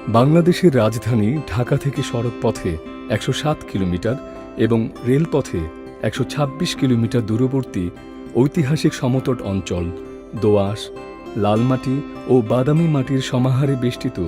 বাংলাদেশের রাজধানী ঢাকা থেকে সড়ক পথে ১০৭ কিলোমিটার এবং রেলপথে ১২৬ কিলোমিটার দূরবর্তী ঐতিহাসিক সমতট অঞ্চল দোআঁশ, লালমাটি ও বাদামি মাটির সমাহারে বেষ্টিত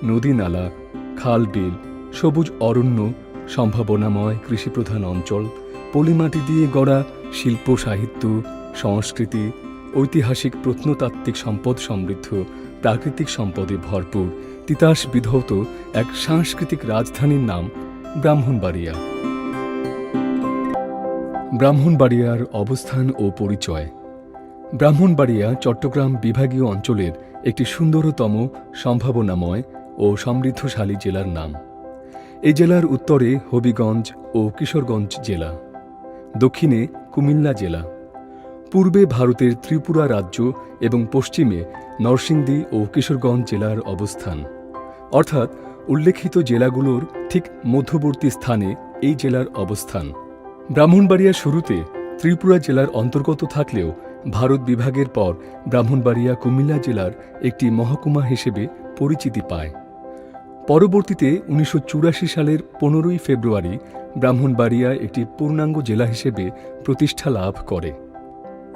নদী-নালা, খাল-বিল, সবুজ অরণ্য, সম্ভাবনাময় কৃষিপ্রধান অঞ্চল, পলিমাটি দিয়ে গড়া শিল্প, সাহিত্য, সংস্কৃতি, ঐতিহাসিক প্রত্নতাত্ত্বিক সম্পদ সমৃদ্ধ প্রাকৃতিক সম্পদে ভরপুর তিতাস বিধৌত এক সাংস্কৃতিক রাজধানীর নাম ব্রাহ্মণবাড়িয়া। ব্রাহ্মণবাড়িয়ার অবস্থান ও পরিচয়। ব্রাহ্মণবাড়িয়া চট্টগ্রাম বিভাগীয় অঞ্চলের একটি সুন্দরতম, সম্ভাবনাময় ও সমৃদ্ধশালী জেলার নাম। এই জেলার উত্তরে হবিগঞ্জ ও কিশোরগঞ্জ জেলা, দক্ষিণে কুমিল্লা জেলা, পূর্বে ভারতের ত্রিপুরা রাজ্য এবং পশ্চিমে নরসিংদী ও কিশোরগঞ্জ জেলার অবস্থান। অর্থাৎ উল্লেখিত জেলাগুলোর ঠিক মধ্যবর্তী স্থানে এই জেলার অবস্থান। ব্রাহ্মণবাড়িয়া শুরুতে ত্রিপুরা জেলার অন্তর্গত থাকলেও ভারত বিভাগের পর ব্রাহ্মণবাড়িয়া কুমিল্লা জেলার একটি মহকুমা হিসেবে পরিচিতি পায়। পরবর্তীতে ১৯৮৪ সালের ১৫ই ফেব্রুয়ারি ব্রাহ্মণবাড়িয়া একটি পূর্ণাঙ্গ জেলা হিসেবে প্রতিষ্ঠা লাভ করে।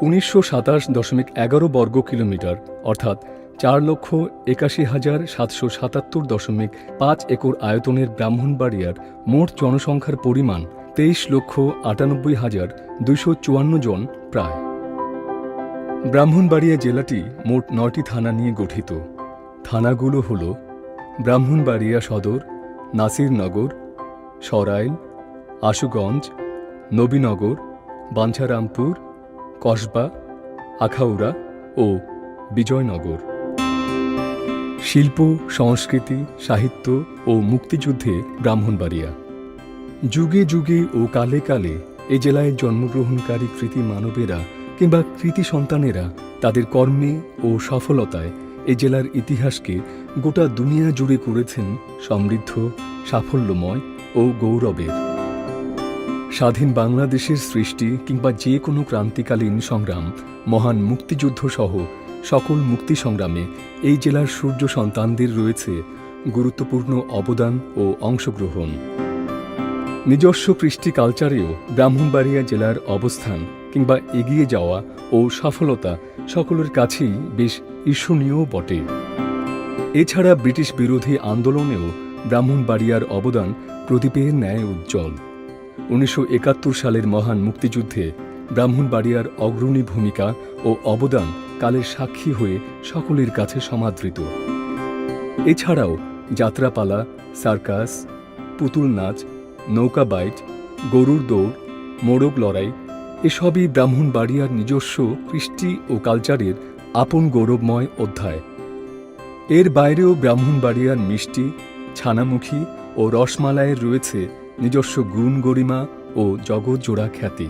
১৯২৭.১১ বর্গ কিলোমিটার অর্থাৎ ৪,৮১,৭৭৭.৫ একর আয়তনের ব্রাহ্মণবাড়িয়ার মোট জনসংখ্যার পরিমাণ ২৩,৯৮,২৫৪ জন প্রায়। ব্রাহ্মণবাড়িয়া জেলাটি মোট ৯টি থানা নিয়ে গঠিত। থানাগুলো হল ব্রাহ্মণবাড়িয়া সদর, নাসিরনগর, সরাইল, আশুগঞ্জ, নবীনগর, বাঞ্ছারামপুর, কসবা, আখাউড়া ও বিজয়নগর। শিল্প, সংস্কৃতি, সাহিত্য ও মুক্তিযুদ্ধে ব্রাহ্মণবাড়িয়া। যুগে যুগে ও কালে কালে এ জেলায় জন্মগ্রহণকারী কৃতি মানবেরা কিংবা কৃতি সন্তানেরা তাদের কর্মে ও সফলতায় এ জেলার ইতিহাসকে গোটা দুনিয়া জুড়ে করেছেন সমৃদ্ধ, সাফল্যময় ও গৌরবের। স্বাধীন বাংলাদেশের সৃষ্টি কিংবা যে কোনো ক্রান্তিকালীন সংগ্রাম, মহান মুক্তিযুদ্ধ সহ সকল মুক্তি সংগ্রামে এই জেলার সূর্য সন্তানদের রয়েছে গুরুত্বপূর্ণ অবদান ও অংশগ্রহণ। নিজস্ব কৃষ্টি কালচারেও ব্রাহ্মণবাড়িয়া জেলার অবস্থান কিংবা এগিয়ে যাওয়া ও সফলতা সকলের কাছেই বেশ ঈর্ষণীয় বটে। এছাড়া ব্রিটিশ বিরোধী আন্দোলনেও ব্রাহ্মণবাড়িয়ার অবদান প্রদীপের ন্যায় উজ্জ্বল। ১৯৭১ সালের মহান মুক্তিযুদ্ধে ব্রাহ্মণবাড়িয়ার অগ্রণী ভূমিকা ও অবদান কালের সাক্ষী হয়ে সকলের কাছে সমাদৃত। এছাড়াও যাত্রাপালা, সার্কাস, পুতুল নাচ, নৌকা বাইচ, গরুর দৌড়, মোরগ লড়াই এসবই ব্রাহ্মণবাড়িয়ার নিজস্ব কৃষ্টি ও কালচারের আপন গৌরবময় অধ্যায়। এর বাইরেও ব্রাহ্মণবাড়িয়ার মিষ্টি, ছানামুখী ও রসমালাইয়ের রয়েছে নিজস্ব গুণ গরিমা ও জগৎজোড়া খ্যাতি।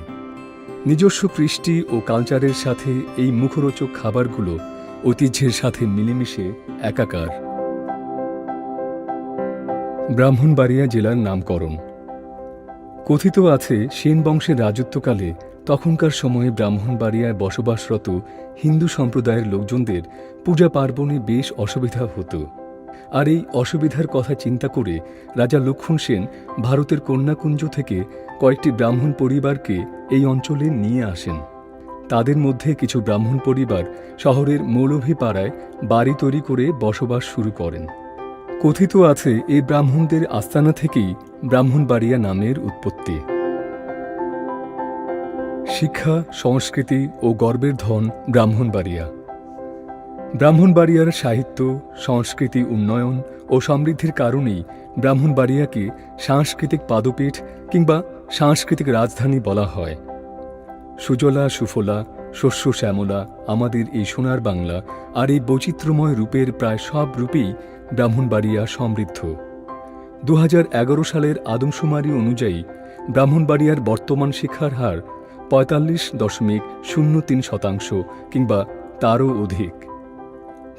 নিজস্ব কৃষ্টি ও কালচারের সাথে এই মুখরোচক খাবারগুলো ঐতিহ্যের সাথে মিলেমিশে একাকার। ব্রাহ্মণবাড়িয়া জেলার নামকরণ। কথিত আছে সেন বংশের রাজত্বকালে তখনকার সময়ে ব্রাহ্মণবাড়িয়ায় বসবাসরত হিন্দু সম্প্রদায়ের লোকজনদের পূজা পার্বণে বেশ অসুবিধা হতো। আর এই অসুবিধার কথা চিন্তা করে রাজা লক্ষ্মণ সেন ভারতের কন্যাকুঞ্জ থেকে কয়েকটি ব্রাহ্মণ পরিবারকে এই অঞ্চলে নিয়ে আসেন। তাদের মধ্যে কিছু ব্রাহ্মণ পরিবার শহরের মৌলভীপাড়ায় বাড়ি তৈরি করে বসবাস শুরু করেন। কথিত আছে এই ব্রাহ্মণদের আস্তানা থেকেই ব্রাহ্মণবাড়িয়া নামের উৎপত্তি। শিক্ষা, সংস্কৃতি ও গর্বের ধন ব্রাহ্মণবাড়িয়া। ব্রাহ্মণবাড়িয়ার সাহিত্য, সংস্কৃতি উন্নয়ন ও সমৃদ্ধির কারণেই ব্রাহ্মণবাড়িয়াকে সাংস্কৃতিক পাদপীঠ কিংবা সাংস্কৃতিক রাজধানী বলা হয়। সুজলা সুফলা, শস্য শ্যামলা আমাদের এই সোনার বাংলা, আর এই বৈচিত্র্যময় রূপের প্রায় সব রূপেই ব্রাহ্মণবাড়িয়া সমৃদ্ধ। ২০১১ সালের আদমশুমারি অনুযায়ী ব্রাহ্মণবাড়িয়ার বর্তমান শিক্ষার হার ৪৫.০৩% কিংবা তারও অধিক।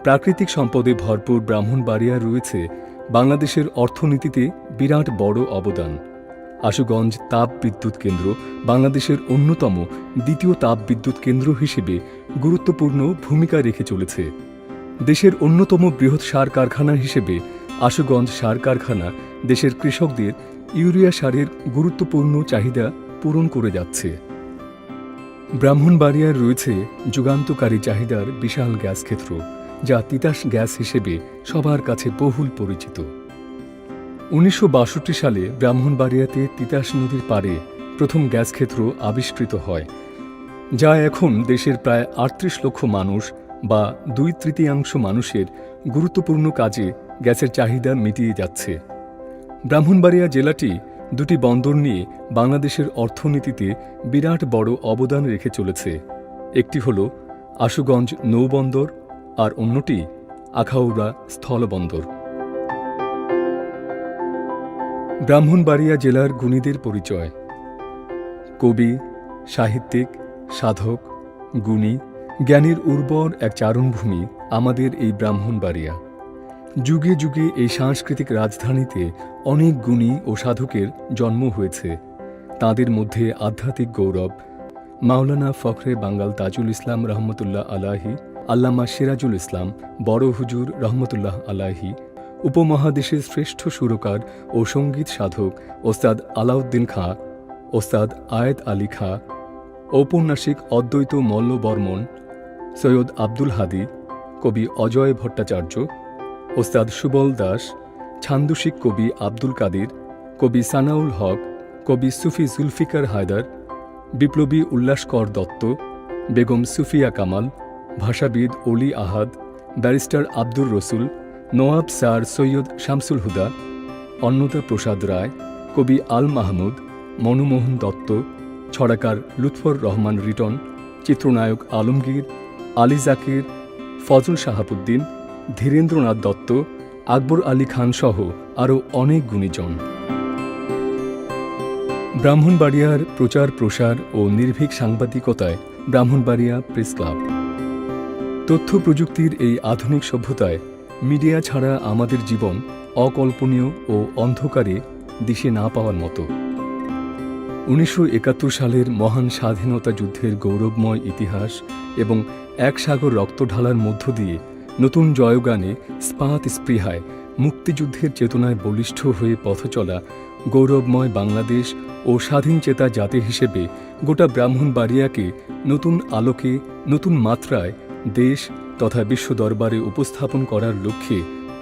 প্রাকৃতিক সম্পদে ভরপুর ব্রাহ্মণবাড়িয়ার রয়েছে বাংলাদেশের অর্থনীতিতে বিরাট বড় অবদান। আশুগঞ্জ তাপ বিদ্যুৎ কেন্দ্র বাংলাদেশের অন্যতম দ্বিতীয় তাপ বিদ্যুৎ কেন্দ্র হিসেবে গুরুত্বপূর্ণ ভূমিকা রেখে চলেছে। দেশের অন্যতম বৃহৎ সার কারখানা হিসেবে আশুগঞ্জ সার কারখানা দেশের কৃষকদের ইউরিয়া সারের গুরুত্বপূর্ণ চাহিদা পূরণ করে যাচ্ছে। ব্রাহ্মণবাড়িয়ার রয়েছে যুগান্তকারী চাহিদার বিশাল গ্যাস ক্ষেত্র, যা তিতাস গ্যাস হিসেবে সবার কাছে বহুল পরিচিত। 1962 সালে ব্রাহ্মণবাড়িয়াতে তিতাস নদীর পাড়ে প্রথম গ্যাস ক্ষেত্র আবিষ্কৃত হয়, যা এখন দেশের প্রায় 38 লক্ষ মানুষ বা 2/3 মানুষের গুরুত্বপূর্ণ কাজে গ্যাসের চাহিদা মিটিয়ে যাচ্ছে। ব্রাহ্মণবাড়িয়া জেলাটি দুটি বন্দর নিয়ে বাংলাদেশের অর্থনীতিতে বিরাট বড় অবদান রেখে চলেছে। একটি হল আশুগঞ্জ নৌবন্দর আর অন্যটি আখাউড়া স্থলবন্দর। ব্রাহ্মণবাড়িয়া জেলার গুণীদের পরিচয়: কবি, সাহিত্যিক, সাধক, গুণী, জ্ঞানের উর্বর এক চারণভূমি আমাদের এই ব্রাহ্মণবাড়িয়া। যুগে যুগে এই সাংস্কৃতিক রাজধানীতে অনেক গুণী ও সাধকের জন্ম হয়েছে। তাঁদের মধ্যে আধ্যাত্মিক গৌরব মাওলানা ফখরে বাঙ্গাল তাজুল ইসলাম রহমতুল্লাহ আলাহি, আল্লামা সিরাজুল ইসলাম বড় হুজুর রহমতুল্লাহ আলাহি, উপমহাদেশের শ্রেষ্ঠ সুরকার ও সঙ্গীত সাধক ওস্তাদ আলাউদ্দিন খাঁ, ওস্তাদ আয়েত আলী খাঁ, ঔপন্যাসিক অদ্বৈত মল্ল বর্মন, সৈয়দ আব্দুল হাদি, কবি অজয় ভট্টাচার্য, ওস্তাদ সুবল দাস, ছান্দসিক কবি আব্দুল কাদির, কবি সানাউল হক, কবি সুফি জুলফিকার হায়দার, বিপ্লবী উল্লাসকর দত্ত, বেগম সুফিয়া কামাল, ভাষাবিদ অলি আহাদ, ব্যারিস্টার আব্দুর রসুল, নওয়াব স্যার সৈয়দ শামসুল হুদা, অন্নদা প্রসাদ রায়, কবি আল মাহমুদ, মনমোহন দত্ত, ছড়াকার লুৎফর রহমান রিটন, চিত্রনায়ক আলমগীর, আলী জাকির, ফজল শাহাবুদ্দিন, ধীরেন্দ্রনাথ দত্ত, আকবর আলী খান সহ আরও অনেক গুণীজন। ব্রাহ্মণবাড়িয়ার প্রচার প্রসার ও নির্ভীক সাংবাদিকতায় ব্রাহ্মণবাড়িয়া প্রেস ক্লাব। তথ্য প্রযুক্তির এই আধুনিক সভ্যতায় মিডিয়া ছাড়া আমাদের জীবন অকল্পনীয় ও অন্ধকারে দিশে না পাওয়ার মতো। 1971 সালের মহান স্বাধীনতা যুদ্ধের গৌরবময় ইতিহাস এবং এক সাগর রক্ত ঢালার মধ্য দিয়ে নতুন জয়গানে স্পাত স্পৃহায় মুক্তিযুদ্ধের চেতনায় বলিষ্ঠ হয়ে পথ চলা গৌরবময় বাংলাদেশ ও স্বাধীনচেতা জাতি হিসেবে গোটা ব্রাহ্মণবাড়িয়াকে নতুন আলোকে, নতুন মাত্রায় দেশ তথা বিশ্ব দরবারে উপস্থাপন করার লক্ষ্যে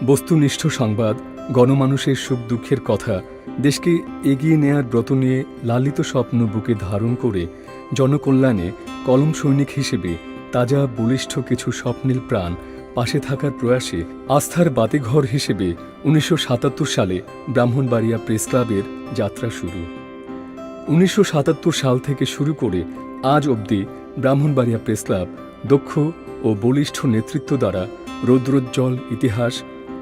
বস্তুনিষ্ঠ সংবাদ, গণমানুষের সুখ দুঃখের কথা, দেশকে এগিয়ে নেয়ার ব্রত নিয়ে লালিত স্বপ্ন বুকে ধারণ করে জনকল্যাণে কলম সৈনিক হিসেবে তাজা বলিষ্ঠ কিছু স্বপ্নের প্রাণ পাশে থাকার প্রয়াসে আস্থার বাতিঘর হিসেবে 1977 সালে ব্রাহ্মণবাড়িয়া প্রেস ক্লাবের যাত্রা শুরু। 1977 সাল থেকে শুরু করে আজ অবধি ব্রাহ্মণবাড়িয়া প্রেস ক্লাব দক্ষ ও বলিষ্ঠ নেতৃত্ব দ্বারা রৌদ্রোজ্জ্বল ইতিহাস,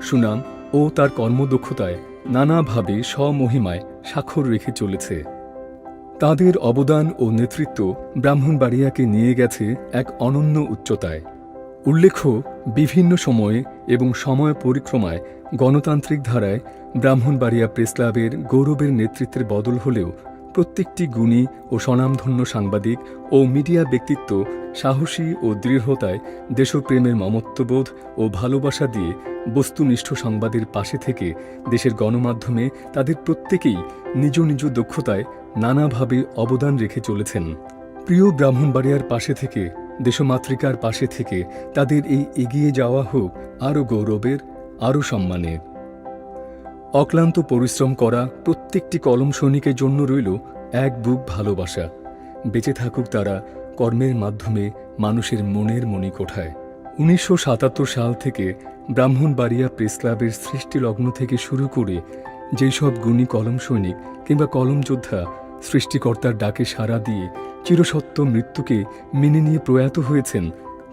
সুনাম ও তার কর্মদক্ষতায় নানাভাবে স্বমহিমায় স্বাক্ষর রেখে চলেছে। তাদের অবদান ও নেতৃত্ব ব্রাহ্মণবাড়িয়াকে নিয়ে গেছে এক অনন্য উচ্চতায়। উল্লেখ্য, বিভিন্ন সময়ে এবং সময় পরিক্রমায় গণতান্ত্রিক ধারায় ব্রাহ্মণবাড়িয়া প্রেস ক্লাবের গৌরবের নেতৃত্বের বদল হলেও প্রত্যেকটি গুণী ও স্বনামধন্য সাংবাদিক ও মিডিয়া ব্যক্তিত্ব সাহসী ও দৃঢ়তায় দেশপ্রেমের মমত্ববোধ ও ভালোবাসা দিয়ে বস্তুনিষ্ঠ সংবাদের পাশে থেকে দেশের গণমাধ্যমে তাদের প্রত্যেকেই নিজ নিজ দক্ষতায় নানাভাবে অবদান রেখে চলেছেন। প্রিয় ব্রাহ্মণবাড়িয়ার পাশে থেকে, দেশমাতৃকার পাশে থেকে তাদের এই এগিয়ে যাওয়া হোক আরও গৌরবের, আরও সম্মানের। অক্লান্ত পরিশ্রম করা প্রত্যেকটি কলম সৈনিকের জন্য রইল এক বুক ভালোবাসা। বেঁচে থাকুক তারা কর্মের মাধ্যমে মানুষের মনের মণিকোঠায়। 1977 সাল থেকে ব্রাহ্মণবাড়িয়া প্রেস ক্লাবের সৃষ্টিলগ্ন থেকে শুরু করে যেসব গুণী কলম সৈনিক কিংবা কলম যোদ্ধা সৃষ্টিকর্তার ডাকে সাড়া দিয়ে চিরসত্য মৃত্যুকে মেনে নিয়ে প্রয়াত হয়েছেন,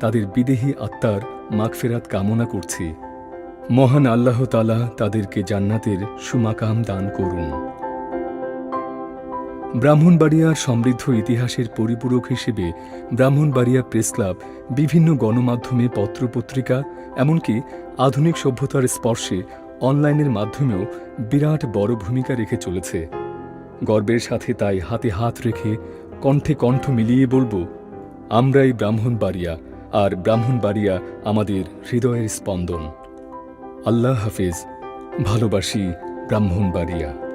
তাদের বিদেহী আত্মার মাগফিরাত কামনা করছি। মহান আল্লাহ তাআলা তাদেরকে জান্নাতের সুমাকাম দান করুন। ব্রাহ্মণবাড়িয়ার সমৃদ্ধ ইতিহাসের পরিপূরক হিসেবে ব্রাহ্মণবাড়িয়া প্রেস ক্লাব বিভিন্ন গণমাধ্যমে পত্রপত্রিকা, এমনকি আধুনিক সভ্যতার স্পর্শে অনলাইনের মাধ্যমেও বিরাট বড় ভূমিকা রেখে চলেছে। গর্বের সাথে তাই হাতে হাত রেখে কণ্ঠে কণ্ঠ মিলিয়ে বলবো, আমরাই ব্রাহ্মণবাড়িয়া, আর ব্রাহ্মণবাড়িয়া আমাদের হৃদয়ের স্পন্দন। আল্লাহ হাফিজ। ভালোবাসি ব্রাহ্মণবাড়িয়া।